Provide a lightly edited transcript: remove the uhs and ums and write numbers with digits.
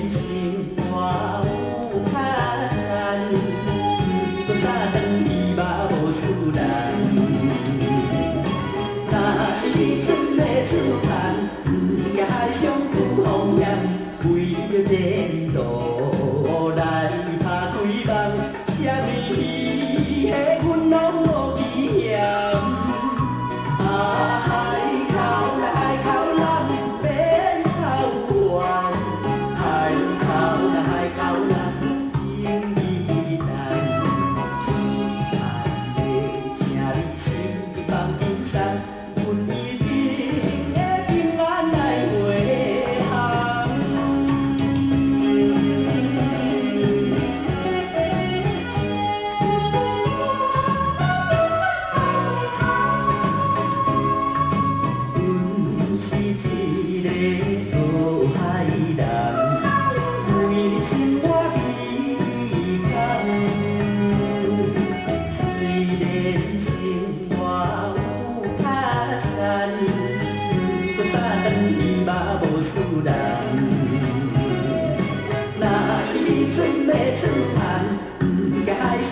生活有较善，不过三顿伊嘛无输人。若是春要出汗，不惊海上有风险，为着前途来打开梦，啥物戏的阮拢无危险。啊，海口来海口，咱免操烦。海口来海口，咱情义难。是爱的，请你心一放轻松，阮一定会平安来回航。阮是一个渡海人，为你心肝悲痛。虽然生活有较善，不过三顿伊嘛无输人。若是春要出汗，不惊海上